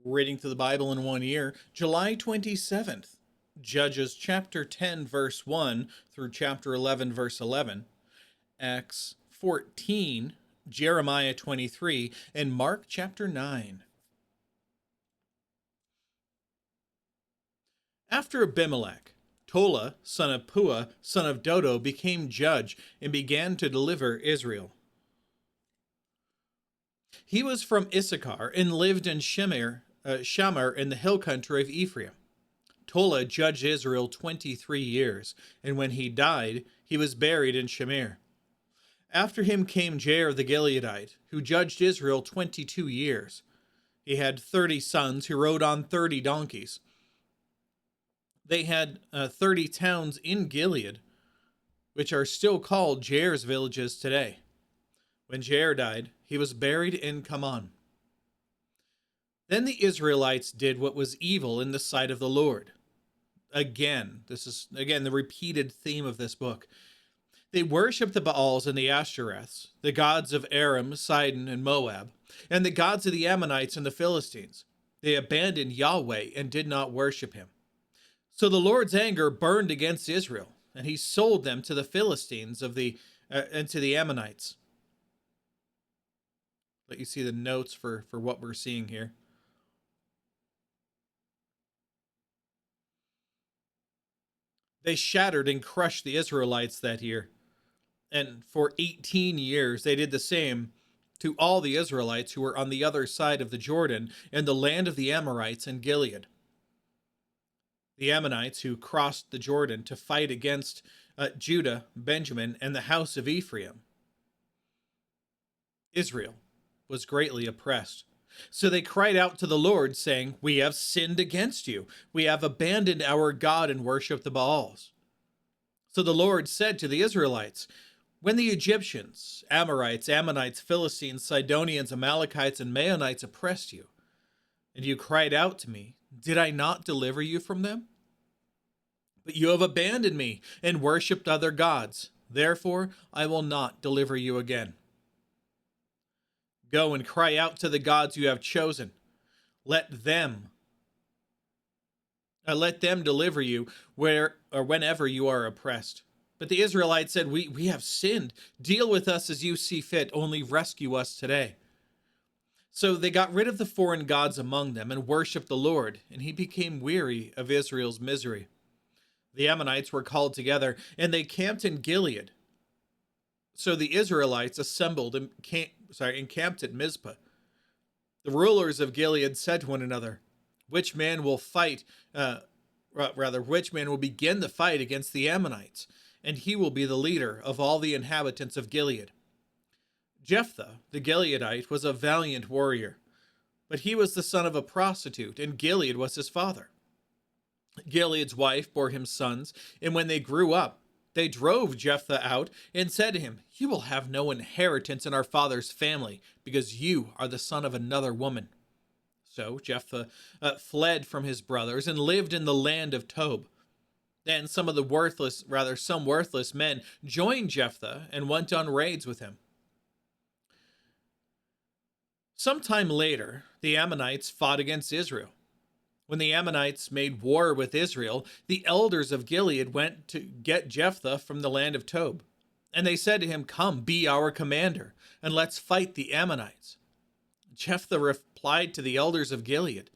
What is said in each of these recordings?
Reading through the Bible in one year, July 27th, Judges chapter 10, verse 1 through chapter 11, verse 11, Acts 14, Jeremiah 23, and Mark chapter 9. After Abimelech, Tola, son of Pua, son of Dodo, became judge and began to deliver Israel. He was from Issachar and lived in Shamir in the hill country of Ephraim. Tola judged Israel 23 years, and when he died, he was buried in Shamir. After him came Jair the Gileadite, who judged Israel 22 years. He had 30 sons who rode on 30 donkeys. They had 30 towns in Gilead, which are still called Jair's villages today. When Jair died, he was buried in Kaman. Then the Israelites did what was evil in the sight of the Lord. This is the repeated theme of this book. They worshipped the Baals and the Ashtoreths, the gods of Aram, Sidon, and Moab, and the gods of the Ammonites and the Philistines. They abandoned Yahweh and did not worship him. So the Lord's anger burned against Israel, and he sold them to the Philistines and to the Ammonites. Let you see the notes for what we're seeing here. They shattered and crushed the Israelites that year. And for 18 years, they did the same to all the Israelites who were on the other side of the Jordan in the land of the Amorites and Gilead. The Ammonites who crossed the Jordan to fight against Judah, Benjamin, and the house of Ephraim. Israel was greatly oppressed. So they cried out to the Lord, saying, "We have sinned against you. We have abandoned our God and worshipped the Baals." So the Lord said to the Israelites, "When the Egyptians, Amorites, Ammonites, Philistines, Sidonians, Amalekites, and Maonites oppressed you, and you cried out to me, did I not deliver you from them? But you have abandoned me and worshipped other gods. Therefore, I will not deliver you again. Go and cry out to the gods you have chosen. Let them deliver you where or whenever you are oppressed." But the Israelites said, we have sinned. Deal with us as you see fit. Only rescue us today." So they got rid of the foreign gods among them and worshipped the Lord, and he became weary of Israel's misery. The Ammonites were called together, and they camped in Gilead. So the Israelites assembled and encamped at Mizpah. The rulers of Gilead said to one another, which man will begin the fight against the Ammonites, and he will be the leader of all the inhabitants of Gilead. Jephthah, the Gileadite, was a valiant warrior, but he was the son of a prostitute, and Gilead was his father. Gilead's wife bore him sons, and when they grew up, they drove Jephthah out and said to him, "You will have no inheritance in our father's family, because you are the son of another woman." So Jephthah fled from his brothers and lived in the land of Tob. Then some worthless men joined Jephthah and went on raids with him. Sometime later, the Ammonites fought against Israel. When the Ammonites made war with Israel, the elders of Gilead went to get Jephthah from the land of Tob. And they said to him, "Come, be our commander, and let's fight the Ammonites." Jephthah replied to the elders of Gilead,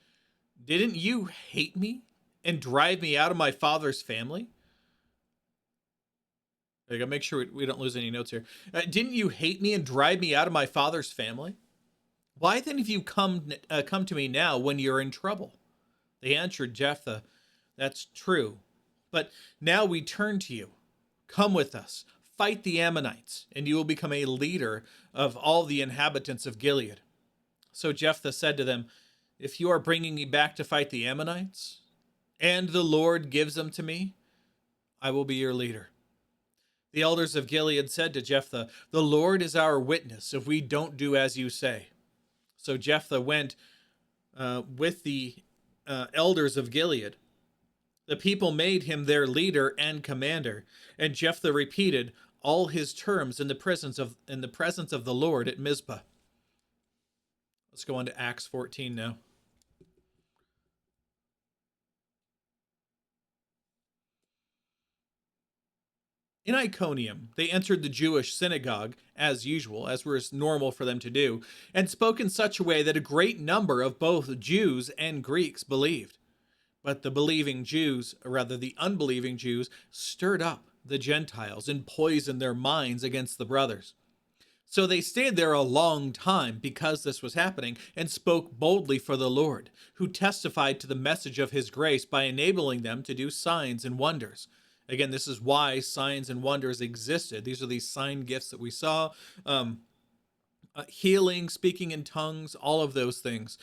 "Didn't you hate me and drive me out of my father's family?" I gotta make sure we don't lose any notes here. Didn't you hate me and drive me out of my father's family? Why then have you come to me now when you're in trouble? They answered Jephthah, "That's true, but now we turn to you. Come with us, fight the Ammonites, and you will become a leader of all the inhabitants of Gilead." So Jephthah said to them, "If you are bringing me back to fight the Ammonites, and the Lord gives them to me, I will be your leader." The elders of Gilead said to Jephthah, "The Lord is our witness if we don't do as you say." So Jephthah went with the elders of Gilead. The people made him their leader and commander, and Jephthah repeated all his terms in the presence of the Lord at Mizpah. Let's go on to Acts 14 now. In Iconium, they entered the Jewish synagogue, as usual, as was normal for them to do, and spoke in such a way that a great number of both Jews and Greeks believed. But the believing Jews, or rather the unbelieving Jews, stirred up the Gentiles and poisoned their minds against the brothers. So they stayed there a long time because this was happening and spoke boldly for the Lord, who testified to the message of his grace by enabling them to do signs and wonders. Again, this is why signs and wonders existed. These are these sign gifts that we saw, um, healing, speaking in tongues, all of those things.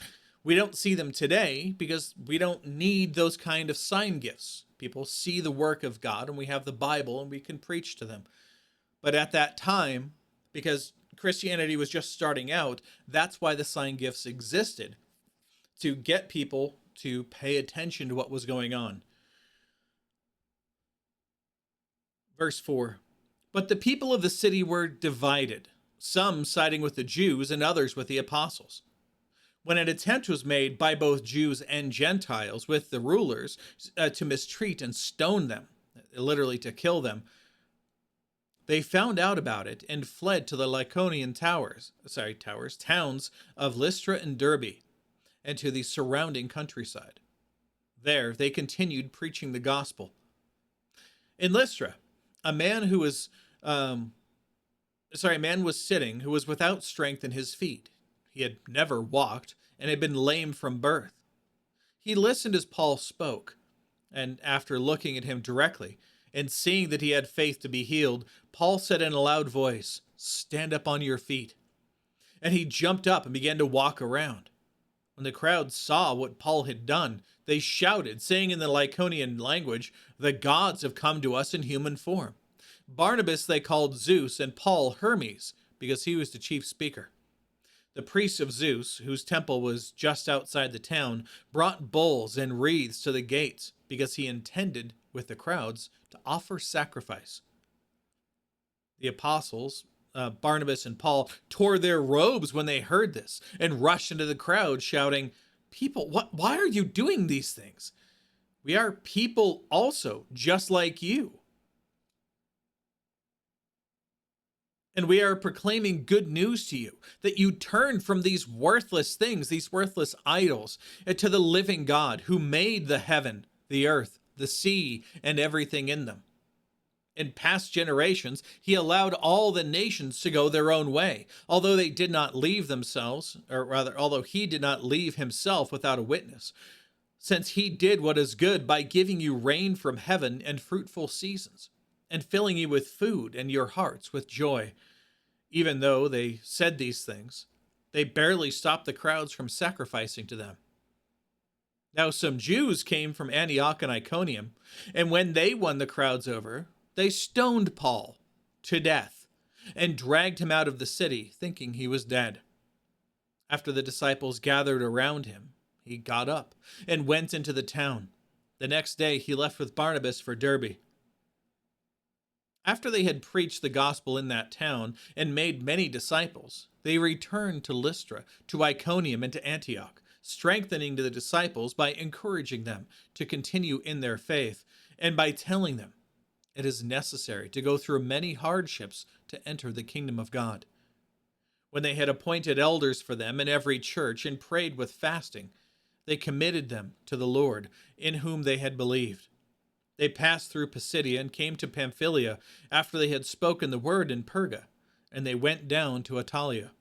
We don't see them today because we don't need those kind of sign gifts. People see the work of God, and we have the Bible, and we can preach to them. But at that time, because Christianity was just starting out, that's why the sign gifts existed, to get people to pay attention to what was going on. Verse 4, but the people of the city were divided, some siding with the Jews and others with the apostles. When an attempt was made by both Jews and Gentiles with the rulers to mistreat and stone them, literally to kill them, they found out about it and fled to the Lycaonian towns of Lystra and Derbe, and to the surrounding countryside. There they continued preaching the gospel. In Lystra, a man was sitting who was without strength in his feet. He had never walked and had been lame from birth. He listened as Paul spoke, and after looking at him directly and seeing that he had faith to be healed, Paul said in a loud voice, "Stand up on your feet." And he jumped up and began to walk around. When the crowd saw what Paul had done, they shouted, saying in the Lycaonian language, "The gods have come to us in human form." Barnabas they called Zeus, and Paul Hermes, because he was the chief speaker. The priests of Zeus, whose temple was just outside the town, brought bulls and wreaths to the gates, because he intended, with the crowds, to offer sacrifice. The apostles, Barnabas and Paul, tore their robes when they heard this and rushed into the crowd, shouting, "People, why are you doing these things? We are people also, just like you. And we are proclaiming good news to you, that you turn from these worthless things, these worthless idols, to the living God who made the heaven, the earth, the sea, and everything in them. In past generations, he allowed all the nations to go their own way, although they did not leave themselves, or rather, although he did not leave himself without a witness, since he did what is good by giving you rain from heaven and fruitful seasons, and filling you with food and your hearts with joy. Even though they said these things, they barely stopped the crowds from sacrificing to them. Now some Jews came from Antioch and Iconium, and when they won the crowds over, they stoned Paul to death and dragged him out of the city, thinking he was dead. After the disciples gathered around him, he got up and went into the town. The next day he left with Barnabas for Derbe. After they had preached the gospel in that town and made many disciples, they returned to Lystra, to Iconium, and to Antioch, strengthening the disciples by encouraging them to continue in their faith and by telling them it is necessary to go through many hardships to enter the kingdom of God. When they had appointed elders for them in every church and prayed with fasting, they committed them to the Lord, in whom they had believed. They passed through Pisidia and came to Pamphylia after they had spoken the word in Perga, and they went down to Attalia.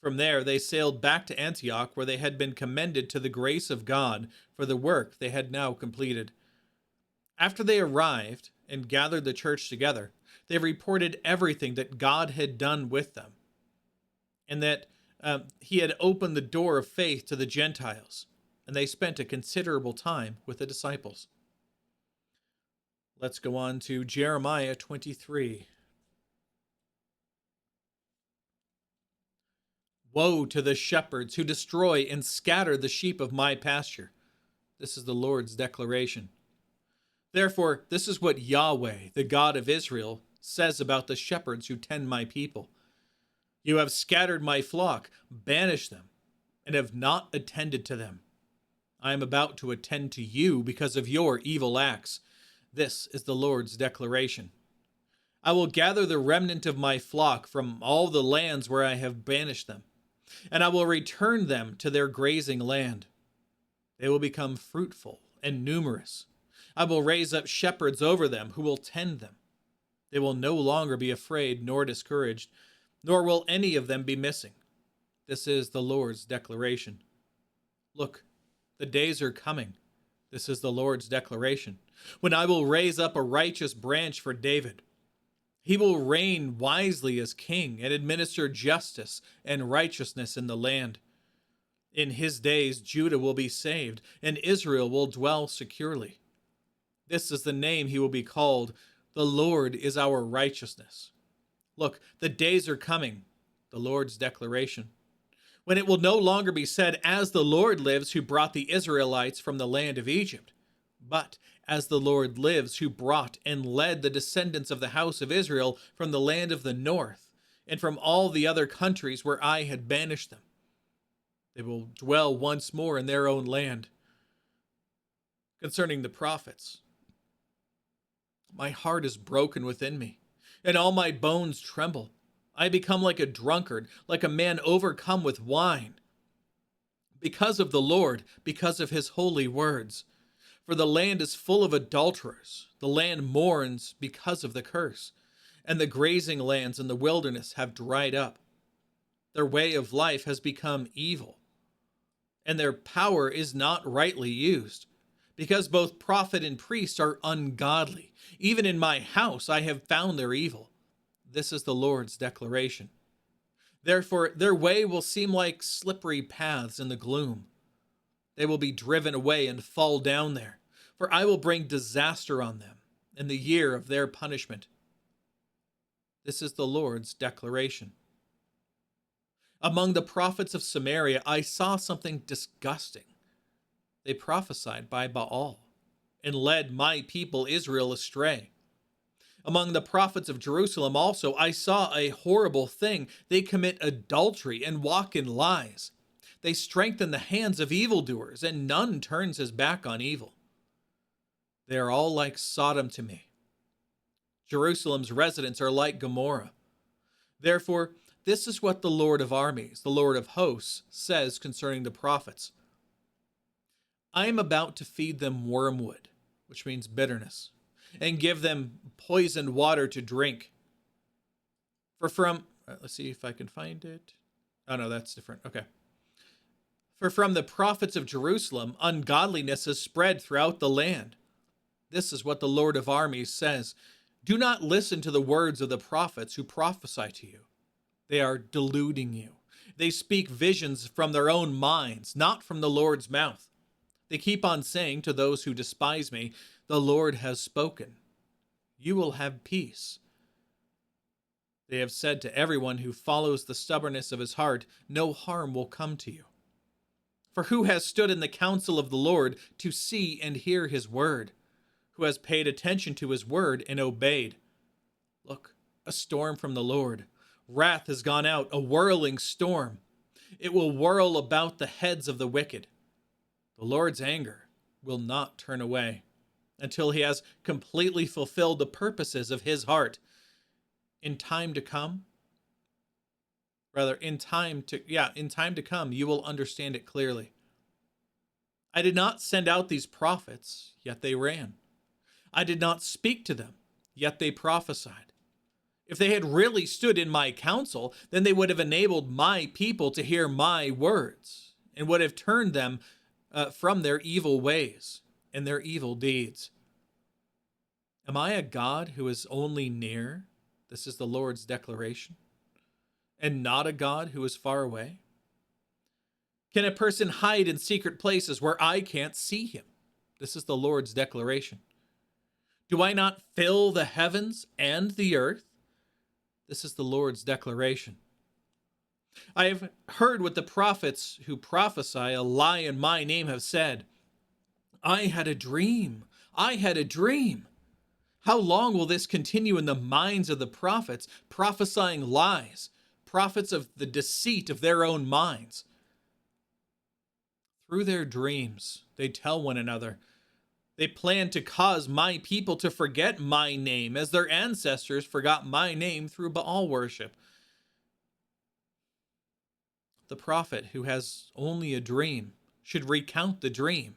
From there they sailed back to Antioch, where they had been commended to the grace of God for the work they had now completed. After they arrived and gathered the church together, they reported everything that God had done with them, and that he had opened the door of faith to the Gentiles, and they spent a considerable time with the disciples. Let's go on to Jeremiah 23. Woe to the shepherds who destroy and scatter the sheep of my pasture. This is the Lord's declaration. Therefore, this is what Yahweh, the God of Israel, says about the shepherds who tend my people. You have scattered my flock, banished them, and have not attended to them. I am about to attend to you because of your evil acts. This is the Lord's declaration. I will gather the remnant of my flock from all the lands where I have banished them, and I will return them to their grazing land. They will become fruitful and numerous. I will raise up shepherds over them who will tend them. They will no longer be afraid nor discouraged, nor will any of them be missing. This is the Lord's declaration. Look, the days are coming. This is the Lord's declaration, when I will raise up a righteous branch for David. He will reign wisely as king and administer justice and righteousness in the land. In his days, Judah will be saved, and Israel will dwell securely. This is the name he will be called. The Lord is our righteousness. Look, the days are coming, the Lord's declaration, when it will no longer be said, as the Lord lives who brought the Israelites from the land of Egypt, but as the Lord lives who brought and led the descendants of the house of Israel from the land of the north and from all the other countries where I had banished them. They will dwell once more in their own land. Concerning the prophets, my heart is broken within me, and all my bones tremble. I become like a drunkard, like a man overcome with wine. Because of the Lord, because of his holy words. For the land is full of adulterers. The land mourns because of the curse, and the grazing lands in the wilderness have dried up. Their way of life has become evil, and their power is not rightly used, because both prophet and priest are ungodly. Even in my house I have found their evil. This is the Lord's declaration. Therefore, their way will seem like slippery paths in the gloom. They will be driven away and fall down there, for I will bring disaster on them in the year of their punishment. This is the Lord's declaration. Among the prophets of Samaria, I saw something disgusting. They prophesied by Baal and led my people Israel astray. Among the prophets of Jerusalem also, I saw a horrible thing. They commit adultery and walk in lies. They strengthen the hands of evildoers, and none turns his back on evil. They are all like Sodom to me. Jerusalem's residents are like Gomorrah. Therefore, this is what the Lord of armies, the Lord of hosts, says concerning the prophets. I am about to feed them wormwood, which means bitterness, and give them poisoned water to drink. For from, let's see if I can find it. Oh no, that's different. Okay. For from the prophets of Jerusalem, ungodliness has spread throughout the land. This is what the Lord of armies says. Do not listen to the words of the prophets who prophesy to you. They are deluding you. They speak visions from their own minds, not from the Lord's mouth. They keep on saying to those who despise me, the Lord has spoken. You will have peace. They have said to everyone who follows the stubbornness of his heart, no harm will come to you. For who has stood in the counsel of the Lord to see and hear his word? Who has paid attention to his word and obeyed? Look, a storm from the Lord. Wrath has gone out, a whirling storm. It will whirl about the heads of the wicked. The Lord's anger will not turn away until he has completely fulfilled the purposes of his heart. In time to come, in time to come, you will understand it clearly. I did not send out these prophets, yet they ran. I did not speak to them, yet they prophesied. If they had really stood in my counsel, then they would have enabled my people to hear my words and would have turned them from their evil ways and their evil deeds. Am I a God who is only near? This is the Lord's declaration. And not a God who is far away? Can a person hide in secret places where I can't see him? This is the Lord's declaration. Do I not fill the heavens and the earth? This is the Lord's declaration. I have heard what the prophets who prophesy a lie in my name have said. I had a dream. I had a dream. How long will this continue in the minds of the prophets, prophesying lies, prophets of the deceit of their own minds? Through their dreams, they tell one another, They plan to cause my people to forget my name, as their ancestors forgot my name through Baal worship. The prophet who has only a dream should recount the dream,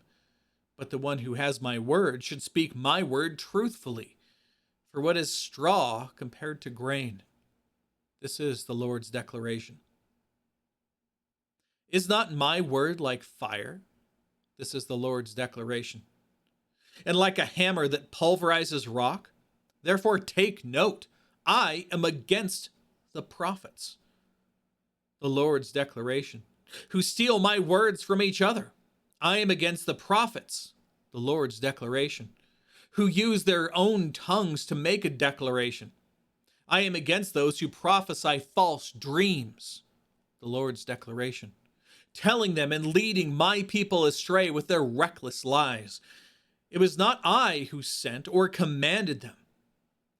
but the one who has my word should speak my word truthfully. For what is straw compared to grain? This is the Lord's declaration. Is not my word like fire? This is the Lord's declaration. And like a hammer that pulverizes rock? Therefore take note, I am against the prophets. The Lord's declaration, who steal my words from each other. I am against the prophets. The Lord's declaration, who use their own tongues to make a declaration. I am against those who prophesy false dreams. The Lord's declaration, telling them and leading my people astray with their reckless lies. It was not I who sent or commanded them,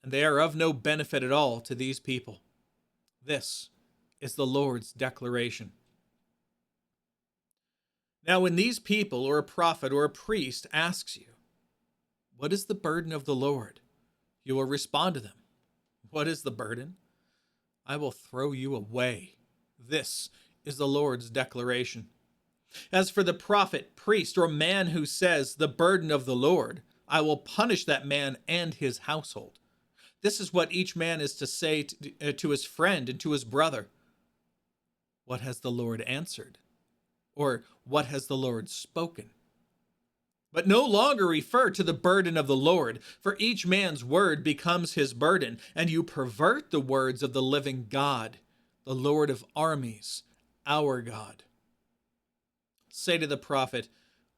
and they are of no benefit at all to these people. This is the Lord's declaration. Now, when these people or a prophet or a priest asks you, what is the burden of the Lord? You will respond to them, what is the burden? I will throw you away. This is the Lord's declaration. As for the prophet, priest, or man who says the burden of the Lord, I will punish that man and his household. This is what each man is to say to his friend and to his brother. What has the Lord answered? Or what has the Lord spoken? But no longer refer to the burden of the Lord, for each man's word becomes his burden, and you pervert the words of the living God, the Lord of armies, our God. Say to the prophet,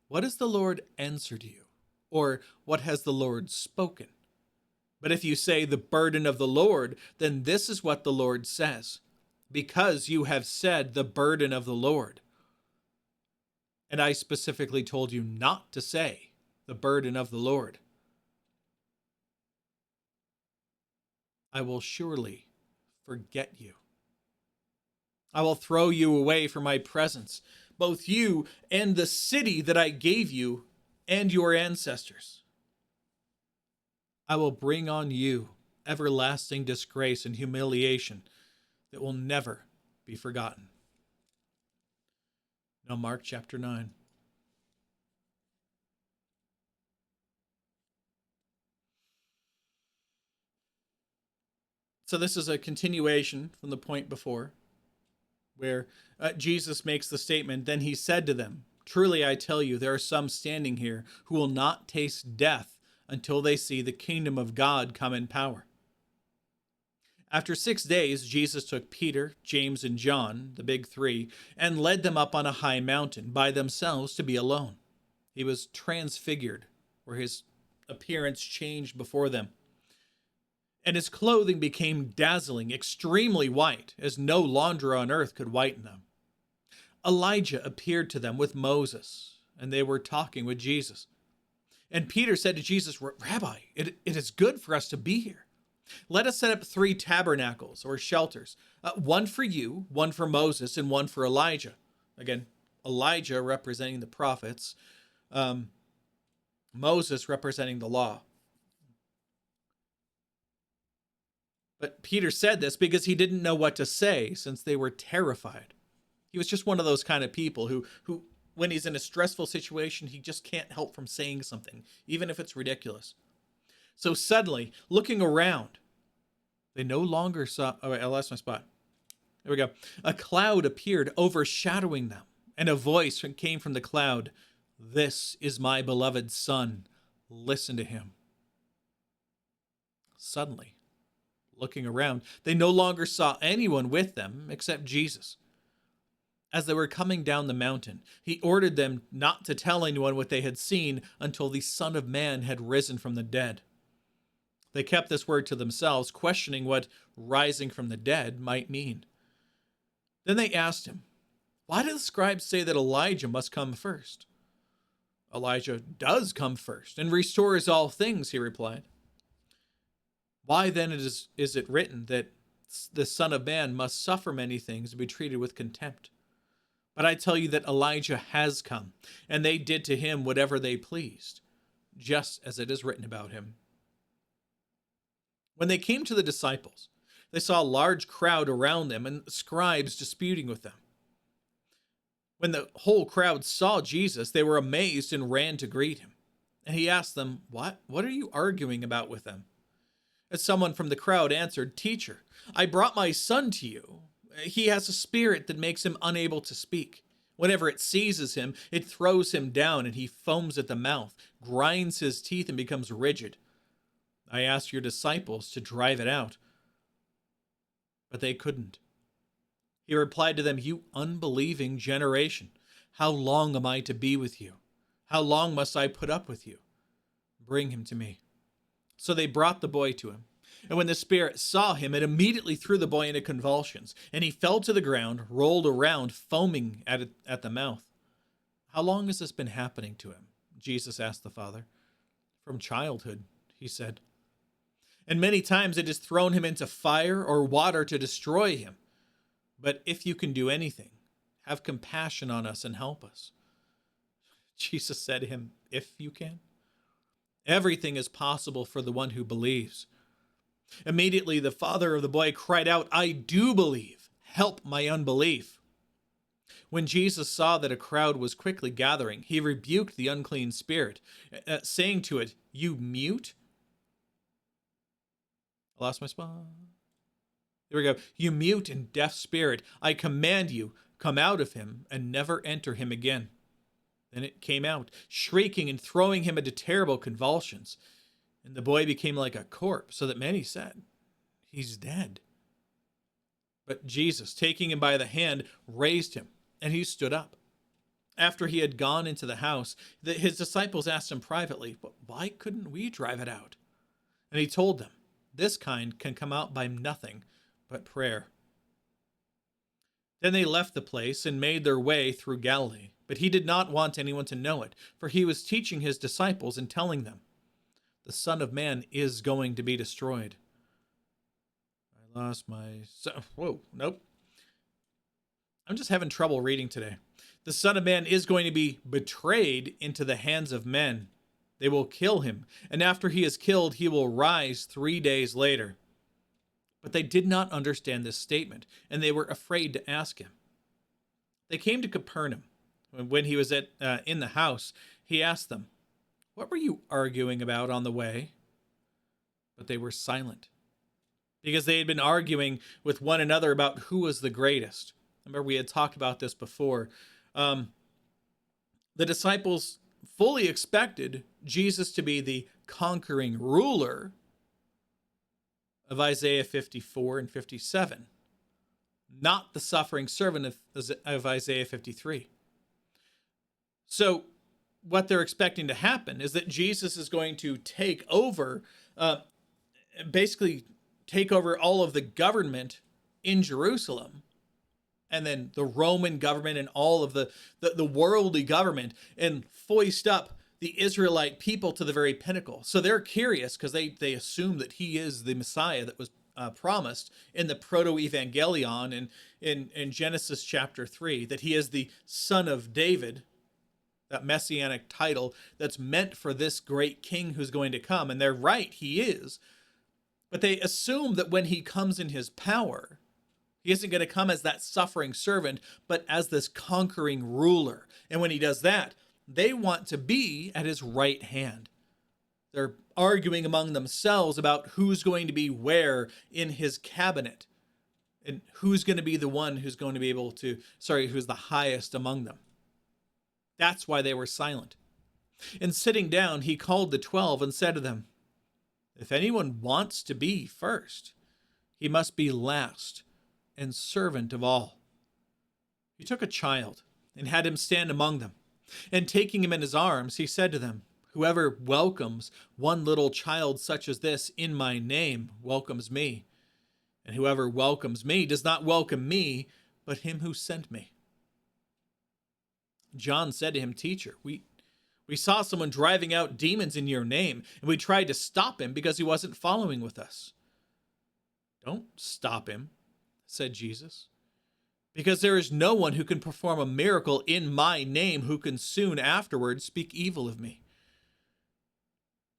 what has the Lord answered you? Or what has the Lord spoken? But if you say the burden of the Lord, then this is what the Lord says, because you have said the burden of the Lord. And I specifically told you not to say the burden of the Lord. I will surely forget you. I will throw you away from my presence, both you and the city that I gave you and your ancestors. I will bring on you everlasting disgrace and humiliation that will never be forgotten. Now, Mark chapter 9. So this is a continuation from the point before, where Jesus makes the statement, then he said to them, truly I tell you, there are some standing here who will not taste death until they see the kingdom of God come in power. After 6 days, Jesus took Peter, James, and John, the big three, and led them up on a high mountain by themselves to be alone. He was transfigured, where his appearance changed before them. And his clothing became dazzling, extremely white, as no launderer on earth could whiten them. Elijah appeared to them with Moses, and they were talking with Jesus. And Peter said to Jesus, Rabbi, it is good for us to be here. Let us set up 3 tabernacles or shelters, one for you, one for Moses, and one for Elijah. Again, Elijah representing the prophets, Moses representing the law. But Peter said this because he didn't know what to say, since they were terrified. He was just one of those kind of people who when he's in a stressful situation, he just can't help from saying something, even if it's ridiculous. So suddenly, looking around, they no longer saw... Oh, wait, I lost my spot. There we go. A cloud appeared overshadowing them, and a voice came from the cloud. This is my beloved Son. Listen to him. Suddenly, looking around, they no longer saw anyone with them except Jesus. As they were coming down the mountain, he ordered them not to tell anyone what they had seen until the Son of Man had risen from the dead. They kept this word to themselves, questioning what rising from the dead might mean. Then they asked him, why do the scribes say that Elijah must come first? Elijah does come first and restores all things, he replied. Why then is it written that the Son of Man must suffer many things and be treated with contempt? But I tell you that Elijah has come, and they did to him whatever they pleased. just as it is written about him. When they came to the disciples, they saw a large crowd around them and scribes disputing with them. When the whole crowd saw Jesus, they were amazed and ran to greet him. And he asked them, What are you arguing about with them? And someone from the crowd answered, Teacher, I brought my son to you. He has a spirit that makes him unable to speak. Whenever it seizes him, it throws him down, and he foams at the mouth, grinds his teeth, and becomes rigid. I asked your disciples to drive it out, but they couldn't. He replied to them, You unbelieving generation, how long am I to be with you? How long must I put up with you? Bring him to me. So they brought the boy to him. And when the spirit saw him, it immediately threw the boy into convulsions, and he fell to the ground, rolled around, foaming at the mouth. How long has this been happening to him? Jesus asked the father. From childhood, he said. And many times it has thrown him into fire or water to destroy him. But if you can do anything, have compassion on us and help us. Jesus said to him, If you can. Everything is possible for the one who believes. Immediately the father of the boy cried out, I do believe. Help my unbelief. When Jesus saw that a crowd was quickly gathering, he rebuked the unclean spirit, saying to it, You mute? I lost my spot. There we go. You mute and deaf spirit, I command you, come out of him and never enter him again. Then it came out, shrieking and throwing him into terrible convulsions. And the boy became like a corpse, so that many said, He's dead. But Jesus, taking him by the hand, raised him, and he stood up. After he had gone into the house, his disciples asked him privately, Why couldn't we drive it out? And he told them, This kind can come out by nothing but prayer. Then they left the place and made their way through Galilee. But he did not want anyone to know it, for he was teaching his disciples and telling them, The Son of Man is going to be destroyed. I lost my... Whoa, nope. I'm just having trouble reading today. The Son of Man is going to be betrayed into the hands of men. They will kill him, and after he is killed, he will rise 3 days later. But they did not understand this statement, and they were afraid to ask him. They came to Capernaum. When he was in the house, he asked them, What were you arguing about on the way? But they were silent, because they had been arguing with one another about who was the greatest. Remember, we had talked about this before. The disciples fully expected Jesus to be the conquering ruler of Isaiah 54 and 57, not the suffering servant of Isaiah 53. So what they're expecting to happen is that Jesus is going to take over, basically take over all of the government in Jerusalem, and then the Roman government and all of the worldly government, and foist up the Israelite people to the very pinnacle. So they're curious because they assume that he is the Messiah that was promised in the proto-evangelion and in Genesis chapter 3, that he is the son of David, that messianic title that's meant for this great king who's going to come. And they're right, he is. But they assume that when he comes in his power, he isn't going to come as that suffering servant, but as this conquering ruler. And when he does that, they want to be at his right hand. They're arguing among themselves about who's going to be where in his cabinet, and who's going to be the one who's going to be able to, who's the highest among them. That's why they were silent. And sitting down, he called the 12 and said to them, If anyone wants to be first, he must be last and servant of all. He took a child and had him stand among them. And taking him in his arms, he said to them, Whoever welcomes one little child such as this in my name welcomes me. And whoever welcomes me does not welcome me, but him who sent me. John said to him, Teacher, we saw someone driving out demons in your name, and we tried to stop him because he wasn't following with us. Don't stop him, said Jesus, because there is no one who can perform a miracle in my name who can soon afterwards speak evil of me.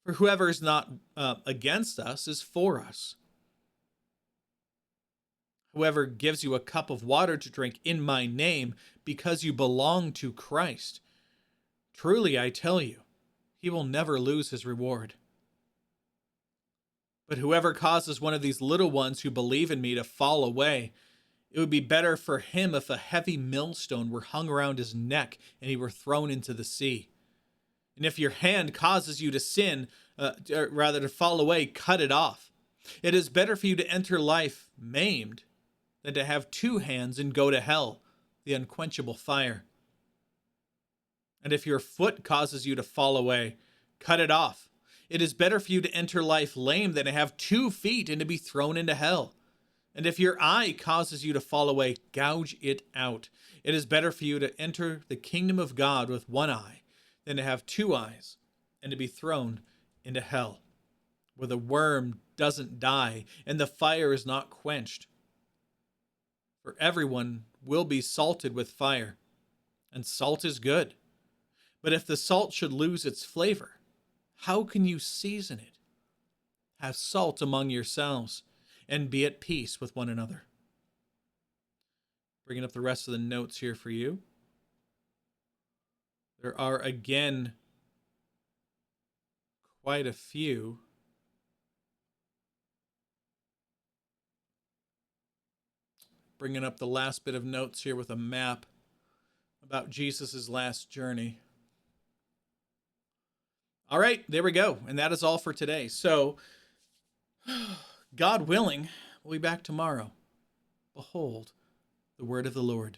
For whoever is not against us is for us. Whoever gives you a cup of water to drink in my name, because you belong to Christ, truly I tell you, he will never lose his reward. But whoever causes one of these little ones who believe in me to fall away, it would be better for him if a heavy millstone were hung around his neck and he were thrown into the sea. And if your hand causes you to sin, or rather to fall away, cut it off. It is better for you to enter life maimed than to have two hands and go to hell, the unquenchable fire. And if your foot causes you to fall away, cut it off. It is better for you to enter life lame than to have 2 feet and to be thrown into hell. And if your eye causes you to fall away, gouge it out. It is better for you to enter the kingdom of God with 1 eye than to have 2 eyes and to be thrown into hell, where the worm doesn't die and the fire is not quenched. For everyone will be salted with fire, and salt is good. But if the salt should lose its flavor, how can you season it? Have salt among yourselves, and be at peace with one another. Bringing up the rest of the notes here for you. There are again quite a few. Bringing up the last bit of notes here with a map about Jesus' last journey. All right, there we go. And that is all for today. So, God willing, we'll be back tomorrow. Behold, the word of the Lord.